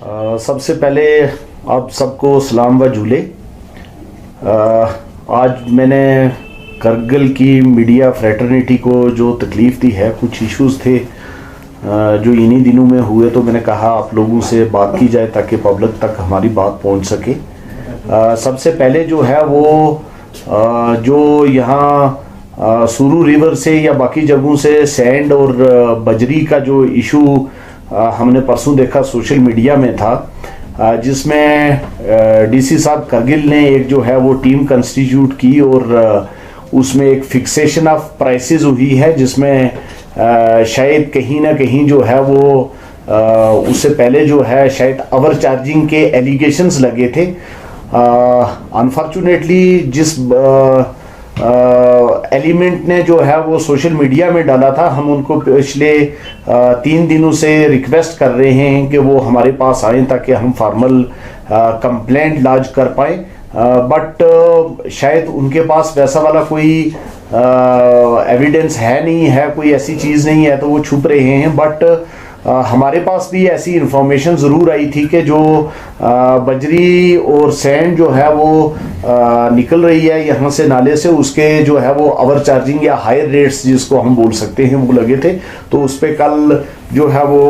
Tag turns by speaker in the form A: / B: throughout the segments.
A: सबसे पहले आप सबको सलाम व झूले। आज मैंने करगिल की मीडिया फ्रेटर्निटी को जो तकलीफ़ दी है, कुछ इश्यूज़ थे जो इन्हीं दिनों में हुए, तो मैंने कहा आप लोगों से बात की जाए ताकि पब्लिक तक हमारी बात पहुंच सके। सबसे पहले जो है वो जो यहाँ सुरू रिवर से या बाकी जगहों से सैंड और बजरी का जो इशू हमने परसों देखा सोशल मीडिया में था, जिसमें डीसी साहब करगिल ने एक जो है वो टीम कंस्टिट्यूट की और उसमें एक फिक्सेशन ऑफ प्राइसेस हुई है, जिसमें शायद कहीं ना कहीं जो है वो उससे पहले जो है शायद ओवर चार्जिंग के एलिगेशंस लगे थे। अनफॉर्चुनेटली जिस एलिमेंट ने जो है वो सोशल मीडिया में डाला था, हम उनको पिछले 3 दिनों से रिक्वेस्ट कर रहे हैं कि वो हमारे पास आएँ ताकि हम फॉर्मल कंप्लेंट लॉन्च कर पाएँ, बट शायद उनके पास वैसा वाला कोई एविडेंस है नहीं है, कोई ऐसी चीज़ नहीं है, तो वो छुप रहे हैं। बट हमारे पास भी ऐसी इंफॉर्मेशन ज़रूर आई थी कि जो बजरी और सैंड जो है वो निकल रही है यहाँ से नाले से, उसके जो है वो ओवर चार्जिंग या हायर रेट्स जिसको हम बोल सकते हैं वो लगे थे। तो उस पर कल जो है वो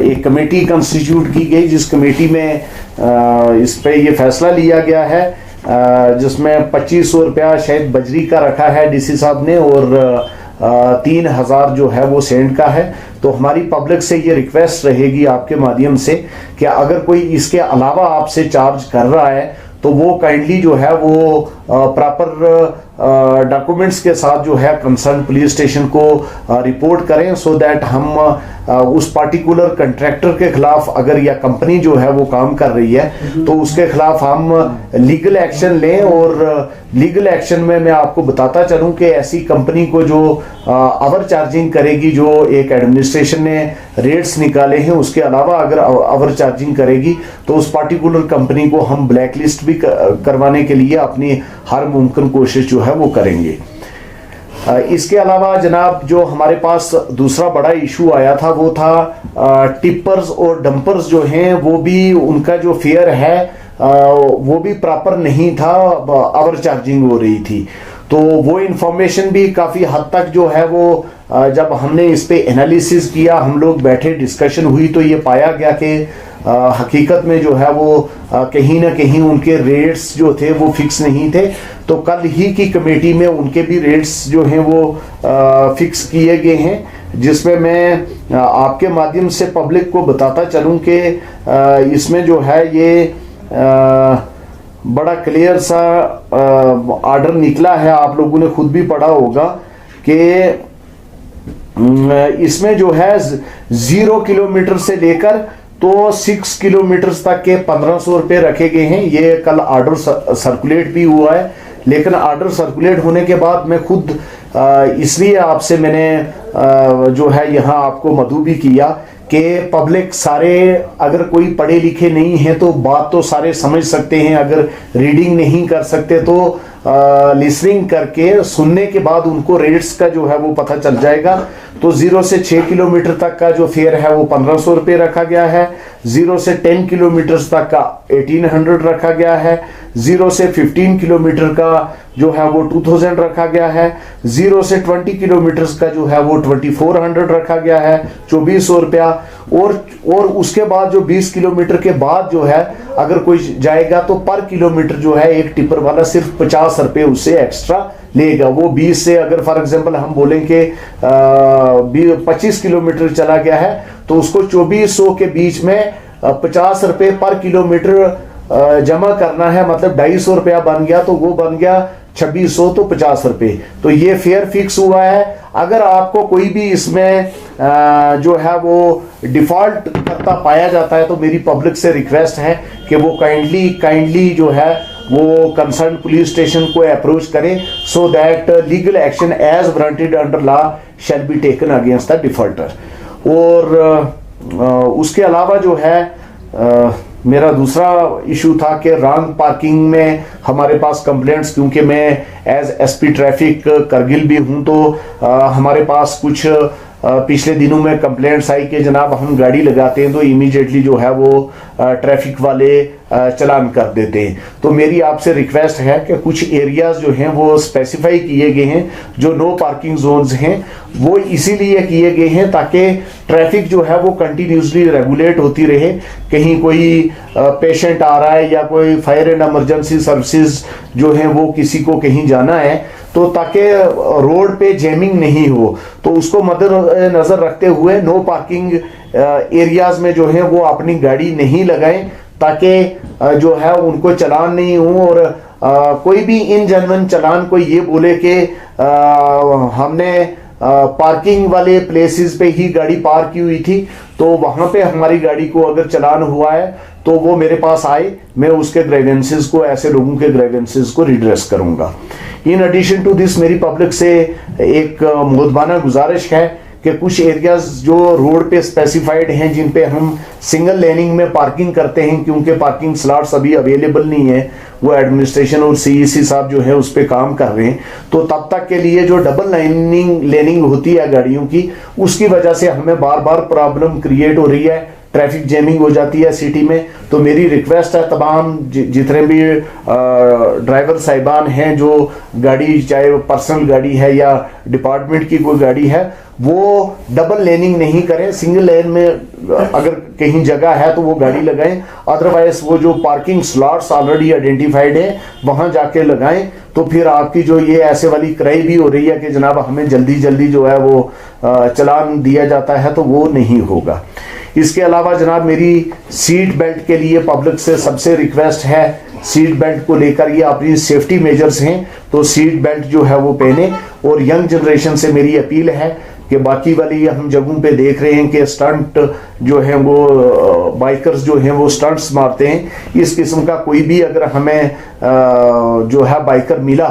A: एक कमेटी कंस्टिट्यूट की गई, जिस कमेटी में इस पे ये फैसला लिया गया है, जिसमें 2500 रुपया शायद बजरी का रखा है डीसी साहब ने और 3000 जो है वो सेंड का है। तो हमारी पब्लिक से ये रिक्वेस्ट रहेगी आपके माध्यम से कि अगर कोई इसके अलावा आपसे चार्ज कर रहा है तो वो काइंडली जो है वो प्रॉपर डॉक्यूमेंट्स के साथ जो है कंसर्न पुलिस स्टेशन को रिपोर्ट करें, सो दैट हम उस पार्टिकुलर कंट्रैक्टर के खिलाफ, अगर या कंपनी जो है वो काम कर रही है तो उसके खिलाफ हम लीगल एक्शन लें। और लीगल एक्शन में मैं आपको बताता चलूं कि ऐसी कंपनी को जो ओवर चार्जिंग करेगी, जो एक एडमिनिस्ट्रेशन ने रेट्स निकाले हैं उसके अलावा अगर ओवर चार्जिंग करेगी तो उस पार्टिकुलर कंपनी को हम ब्लैक लिस्ट भी करवाने के लिए अपनी हर मुमकिन कोशिश जो है वो करेंगे। इसके अलावा जनाब जो हमारे पास दूसरा बड़ा इशू आया था वो था टिपर्स और डंपर्स जो हैं वो भी, उनका जो फेयर है वो भी प्रॉपर नहीं था, ओवर चार्जिंग हो रही थी। तो वो इंफॉर्मेशन भी काफ़ी हद तक जो है वो जब हमने इस पे एनालिसिस किया, हम लोग बैठे, डिस्कशन हुई, तो ये पाया गया कि हकीकत में जो है वो कहीं ना कहीं उनके रेट्स जो थे वो फिक्स नहीं थे। तो कल ही की कमेटी में उनके भी रेट्स जो हैं वो फिक्स किए गए हैं, जिसमें मैं आपके माध्यम से पब्लिक को बताता चलूं कि इसमें जो है ये बड़ा क्लियर सा ऑर्डर निकला है, आप लोगों ने खुद भी पढ़ा होगा कि इसमें जो है 0 किलोमीटर से लेकर तो 6 किलोमीटर तक के 1500 रुपये रखे गए हैं। ये कल ऑर्डर सर्कुलेट भी हुआ है, लेकिन ऑर्डर सर्कुलेट होने के बाद मैं खुद इसलिए आपसे मैंने जो है यहाँ आपको मदऊ भी किया कि पब्लिक सारे, अगर कोई पढ़े लिखे नहीं है तो बात तो सारे समझ सकते हैं, अगर रीडिंग नहीं कर सकते तो लिसनिंग करके सुनने के बाद उनको रेट्स का जो है वो पता चल जाएगा। तो 0 से 6 किलोमीटर तक का जो फेयर है वो 1500 रुपये रखा गया है, 0 से 10 किलोमीटर तक का 1800 रखा गया है, 0 से 15 किलोमीटर का जो है वो 2000 रखा गया है, 0 से 20 किलोमीटर का जो है वो 2400 रखा गया है, 2400 रुपया। और उसके बाद जो 20 किलोमीटर के बाद जो है अगर कोई जाएगा तो पर किलोमीटर जो है एक टिपर वाला सिर्फ 50 रुपये उससे एक्स्ट्रा लेगा। वो 20 से अगर फॉर एग्जांपल हम बोलें कि 25 किलोमीटर चला गया है तो उसको 2400 के बीच में 50 रुपये पर किलोमीटर जमा करना है, मतलब 250 रुपया बन गया, तो वो बन गया 2600, तो 50 रुपये। तो ये फेयर फिक्स हुआ है। अगर आपको कोई भी इसमें जो है वो डिफॉल्ट करता पाया जाता है तो मेरी पब्लिक से रिक्वेस्ट है कि वो काइंडली जो है वो कंसर्न पुलिस स्टेशन को अप्रोच करें, so that legal action as warranted under law shall be taken against the defaulter. और उसके अलावा जो है मेरा दूसरा इशू था कि रॉन्ग पार्किंग में हमारे पास कंप्लेंट्स, क्योंकि मैं एज एसपी ट्रैफिक करगिल भी हूं तो हमारे पास कुछ पिछले दिनों में कंप्लेंट्स आई कि जनाब हम गाड़ी लगाते हैं तो इमीडिएटली जो है वो ट्रैफिक वाले चलान कर देते हैं। तो मेरी आपसे रिक्वेस्ट है कि कुछ एरियाज जो हैं वो स्पेसिफाई किए गए हैं, जो नो पार्किंग जोन्स हैं वो इसीलिए किए गए हैं ताकि ट्रैफिक जो है वो कंटिन्यूसली रेगुलेट होती रहे। कहीं कोई पेशेंट आ रहा है या कोई फायर एंड इमरजेंसी सर्विसेज जो है वो किसी को कहीं जाना है तो ताकि रोड पे जैमिंग नहीं हो, तो उसको मद्देनजर रखते हुए नो पार्किंग एरियाज में जो है वो अपनी गाड़ी नहीं लगाएं ताकि जो है उनको चलान नहीं हो। और कोई भी इनजेन्युइन चलान कोई ये बोले कि हमने पार्किंग वाले प्लेसेस पे ही गाड़ी पार्क की हुई थी तो वहां पे हमारी गाड़ी को अगर चलान हुआ है तो वो मेरे पास आए, मैं उसके ग्रीवेंसेस को, ऐसे लोगों के ग्रीवेंसेस को रिड्रेस करूंगा। इन एडिशन टू दिस मेरी पब्लिक से एक मुद्दाना गुजारिश है कि कुछ एरियाज जो रोड पे स्पेसिफाइड हैं जिन पे हम सिंगल लेनिंग में पार्किंग करते हैं, क्योंकि पार्किंग स्लॉट्स अभी अवेलेबल नहीं है, वो एडमिनिस्ट्रेशन और सीईसी साहब जो है उस पे काम कर रहे हैं, तो तब तक के लिए जो डबल लेनिंग होती है गाड़ियों की, उसकी वजह से हमें बार बार प्रॉब्लम क्रिएट हो रही है, ट्रैफिक जैमिंग हो जाती है सिटी में। तो मेरी रिक्वेस्ट है तमाम जितने भी ड्राइवर साहिबान हैं जो गाड़ी, चाहे वो पर्सनल गाड़ी है या डिपार्टमेंट की कोई गाड़ी है, वो डबल लेनिंग नहीं करें, सिंगल लेन में अगर कहीं जगह है तो वो गाड़ी लगाएं, अदरवाइज वो जो पार्किंग स्लॉट्स ऑलरेडी आइडेंटिफाइड है वहां जाके लगाएं। तो फिर आपकी जो ये ऐसे वाली क्राई भी हो रही है कि जनाब हमें जल्दी जल्दी जो है वो चलान दिया जाता है, तो वो नहीं होगा। इसके अलावा जनाब मेरी सीट बेल्ट के लिए पब्लिक से सबसे रिक्वेस्ट है, सीट बेल्ट को लेकर ये अपनी सेफ्टी मेजर्स हैं तो सीट बेल्ट जो है वो पहने। और यंग जनरेशन से मेरी अपील है कि बाकी वाली हम जगहों पे देख रहे हैं कि स्टंट जो है वो बाइकर्स जो हैं वो स्टंट्स मारते हैं, इस किस्म का कोई भी अगर हमें जो है बाइकर मिला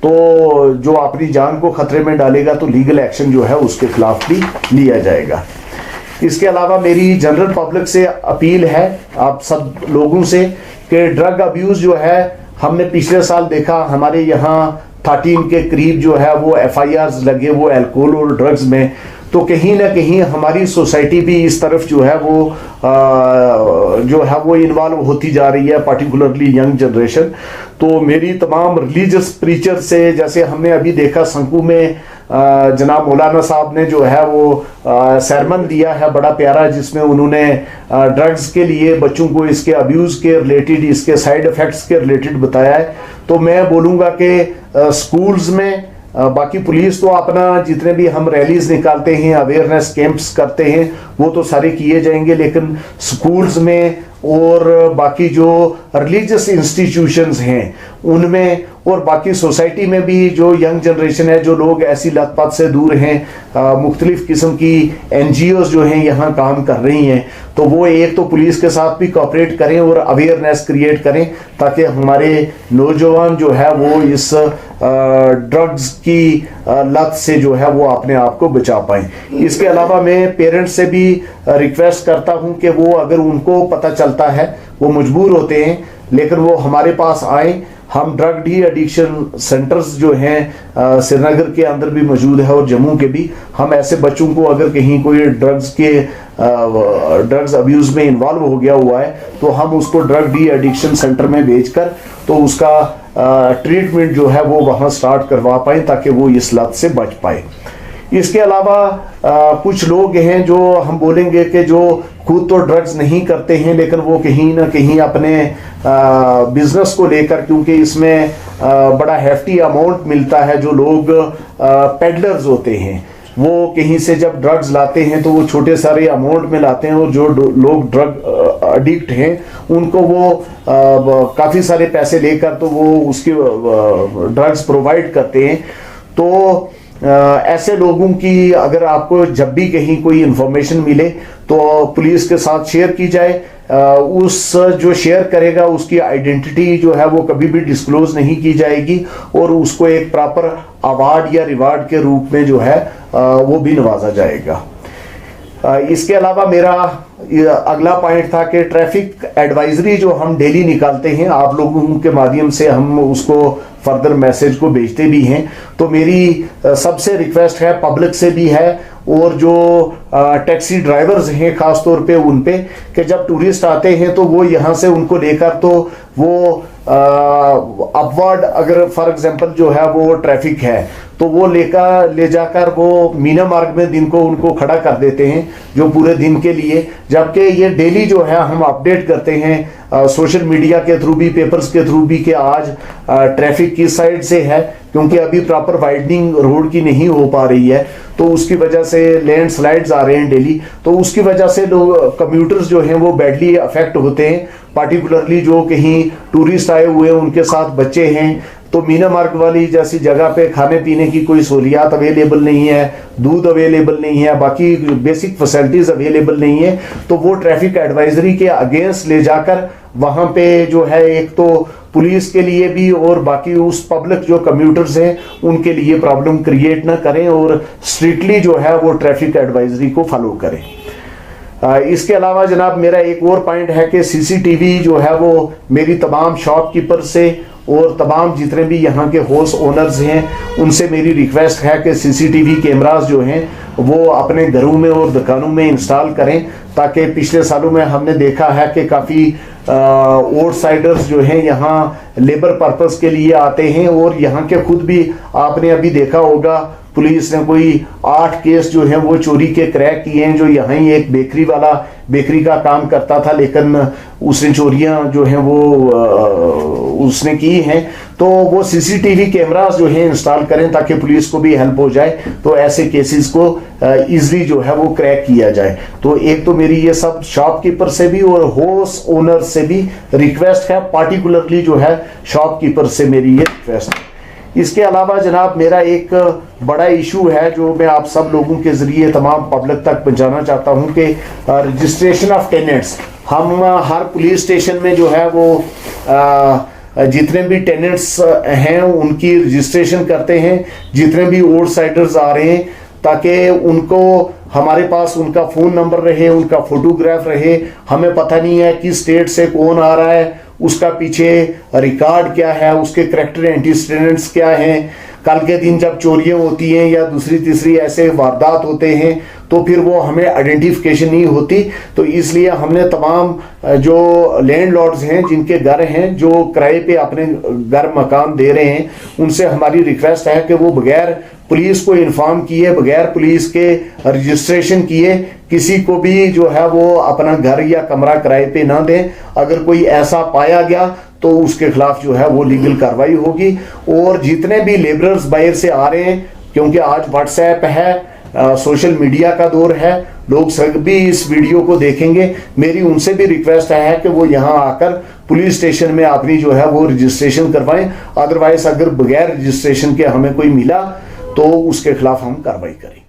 A: तो जो अपनी जान को खतरे में डालेगा तो लीगल एक्शन जो है उसके खिलाफ भी लिया जाएगा। इसके अलावा मेरी जनरल पब्लिक से अपील है आप सब लोगों से कि ड्रग अब्यूज जो है हमने पिछले साल देखा, हमारे यहाँ 13 के करीब जो है वो एफआईआर लगे वो अल्कोहल और ड्रग्स में, तो कहीं ना कहीं हमारी सोसाइटी भी इस तरफ जो है वो इन्वॉल्व होती जा रही है, पर्टिकुलरली यंग जनरेशन। तो मेरी तमाम रिलीजियस प्रीचर से, जैसे हमने अभी देखा संकू में जनाब मौलाना साहब ने जो है वो सरमन दिया है बड़ा प्यारा, जिसमें उन्होंने ड्रग्स के लिए बच्चों को इसके अब्यूज के रिलेटेड, इसके साइड इफेक्ट्स के रिलेटेड बताया है। तो मैं बोलूँगा कि स्कूल्स में, बाकी पुलिस तो अपना जितने भी हम रैलीज निकालते हैं, अवेयरनेस कैंप्स करते हैं, वो तो सारे किए जाएंगे, लेकिन स्कूल्स में और बाकी जो रिलीजियस इंस्टीट्यूशंस हैं उनमें और बाकी सोसाइटी में भी जो यंग जनरेशन है, जो लोग ऐसी लत पत से दूर हैं, मुख्तलिफ किस्म की एनजीओज जो हैं यहाँ काम कर रही हैं, तो वो एक तो पुलिस के साथ भी कोऑपरेट करें और अवेयरनेस क्रिएट करें ताकि हमारे नौजवान जो है वो इस ड्रग्स की लत से जो है वो अपने आप को बचा पाएं। इसके अलावा मैं पेरेंट्स से भी रिक्वेस्ट करता हूं कि वो अगर उनको पता चलता है, वो मजबूर होते हैं लेकिन वो हमारे पास आए। हम ड्रग डी एडिक्शन सेंटर्स जो हैं श्रीनगर के अंदर भी मौजूद है और जम्मू के भी, हम ऐसे बच्चों को अगर कहीं कोई ड्रग्स अब्यूज में इन्वॉल्व हो गया हुआ है तो हम उसको ड्रग डी एडिक्शन सेंटर में भेजकर तो उसका ट्रीटमेंट जो है वो वहाँ स्टार्ट करवा पाए ताकि वो इस लत से बच पाए। इसके अलावा कुछ लोग हैं जो हम बोलेंगे कि जो खुद तो ड्रग्स नहीं करते हैं लेकिन वो कहीं ना कहीं अपने बिजनेस को लेकर, क्योंकि इसमें बड़ा हेफ्टी अमाउंट मिलता है, जो लोग पेडलर्स होते हैं वो कहीं से जब ड्रग्स लाते हैं तो वो छोटे सारे अमाउंट में लाते हैं और जो लोग ड्रग एडिक्ट हैं उनको वो काफ़ी सारे पैसे लेकर तो वो उसके ड्रग्स प्रोवाइड करते हैं। तो ऐसे लोगों की अगर आपको जब भी कहीं कोई इंफॉर्मेशन मिले तो पुलिस के साथ शेयर की जाए। उस जो शेयर करेगा उसकी आइडेंटिटी जो है वो कभी भी डिस्क्लोज नहीं की जाएगी और उसको एक प्रॉपर अवार्ड या रिवार्ड के रूप में जो है वो भी नवाजा जाएगा। इसके अलावा मेरा अगला पॉइंट था कि ट्रैफिक एडवाइजरी जो हम डेली निकालते हैं, आप लोगों के माध्यम से हम उसको फर्दर मैसेज को भेजते भी हैं। तो मेरी सबसे रिक्वेस्ट है, पब्लिक से भी है और जो टैक्सी ड्राइवर्स हैं खास तौर पे उन पे, कि जब टूरिस्ट आते हैं तो वो यहाँ से उनको लेकर तो वो अपवर्ड, अगर फॉर एग्जांपल जो है वो ट्रैफिक है तो वो ले जाकर वो मीना मार्ग में दिन को उनको खड़ा कर देते हैं जो पूरे दिन के लिए, जबकि ये डेली जो है हम अपडेट करते हैं सोशल मीडिया के थ्रू भी, पेपर्स के थ्रू भी, कि आज ट्रैफिक किस साइड से है, क्योंकि अभी प्रॉपर वाइडनिंग रोड की नहीं हो पा रही है तो उसकी वजह से लैंडस्लाइड्स आ रहे हैं डेली, तो उसकी वजह से लोग कम्यूटर्स जो हैं वो बैडली अफेक्ट होते हैं, पार्टिकुलरली जो कहीं टूरिस्ट आए हुए हैं, उनके साथ बच्चे हैं, तो मीना मार्ग वाली जैसी जगह पे खाने पीने की कोई सहूलियात अवेलेबल नहीं है, दूध अवेलेबल नहीं है, बाकी बेसिक फैसिलिटीज अवेलेबल नहीं है, तो वो ट्रैफिक एडवाइजरी के अगेंस्ट ले जाकर वहां पे जो है एक तो पुलिस के लिए भी और बाकी उस पब्लिक जो कम्यूटर्स हैं उनके लिए प्रॉब्लम क्रिएट ना करें और स्ट्रिक्टली जो है वो ट्रैफिक एडवाइजरी को फॉलो करें। इसके अलावा जनाब मेरा एक और पॉइंट है कि सीसीटीवी जो है वो मेरी तमाम शॉपकीपर से और तमाम जितने भी यहाँ के हाउस ओनर्स हैं उनसे मेरी रिक्वेस्ट है कि सीसीटीवी कैमरास जो हैं वो अपने घरों में और दुकानों में इंस्टॉल करें, ताकि पिछले सालों में हमने देखा है कि काफ़ी आउटसाइडर्स जो हैं यहाँ लेबर पर्पस के लिए आते हैं, और यहाँ के खुद भी आपने अभी देखा होगा पुलिस ने कोई 8 केस जो हैं वो चोरी के क्रैक किए हैं, जो यहाँ ही एक बेकरी का काम करता था, लेकिन उसने चोरियां जो हैं वो उसने की हैं, तो वो सीसीटीवी कैमरास जो है इंस्टॉल करें ताकि पुलिस को भी हेल्प हो जाए, तो ऐसे केसेस को इजीली जो है वो क्रैक किया जाए। तो एक तो मेरी ये सब शॉपकीपर से भी और हाउस ओनर से भी रिक्वेस्ट है, पार्टिकुलरली जो है शॉपकीपर से मेरी ये रिक्वेस्ट है। इसके अलावा जनाब मेरा एक बड़ा इशू है जो मैं आप सब लोगों के जरिए तमाम पब्लिक तक पहुंचाना चाहता हूं कि रजिस्ट्रेशन ऑफ टेनेंट्स, हम हर पुलिस स्टेशन में जो है वो जितने भी टेनेंट्स हैं उनकी रजिस्ट्रेशन करते हैं, जितने भी आउटसाइडर्स आ रहे हैं, ताकि उनको हमारे पास उनका फ़ोन नंबर रहे, उनका फोटोग्राफ रहे, हमें पता नहीं है किस स्टेट से कौन आ रहा है, उसका पीछे रिकॉर्ड क्या है, उसके करैक्टर एंटीसीडेंट्स क्या हैं, कल के दिन जब चोरियां होती हैं या दूसरी तीसरी ऐसे वारदात होते हैं तो फिर वो हमें आइडेंटिफिकेशन नहीं होती। तो इसलिए हमने तमाम जो लैंडलॉर्ड्स हैं जिनके घर हैं, जो किराए पे अपने घर मकान दे रहे हैं, उनसे हमारी रिक्वेस्ट है कि वो बगैर पुलिस को इन्फॉर्म किए, बगैर पुलिस के रजिस्ट्रेशन किए किसी को भी जो है वो अपना घर या कमरा किराए पे ना दें। अगर कोई ऐसा पाया गया तो उसके खिलाफ जो है वो लीगल कार्रवाई होगी। और जितने भी लेबरर्स बाहर से आ रहे हैं, क्योंकि आज व्हाट्सएप है, सोशल मीडिया का दौर है, लोग सभी इस वीडियो को देखेंगे, मेरी उनसे भी रिक्वेस्ट है कि वो यहाँ आकर पुलिस स्टेशन में अपनी जो है वो रजिस्ट्रेशन करवाएं। अदरवाइज अगर बगैर रजिस्ट्रेशन के हमें कोई मिला तो उसके खिलाफ हम कार्रवाई करें।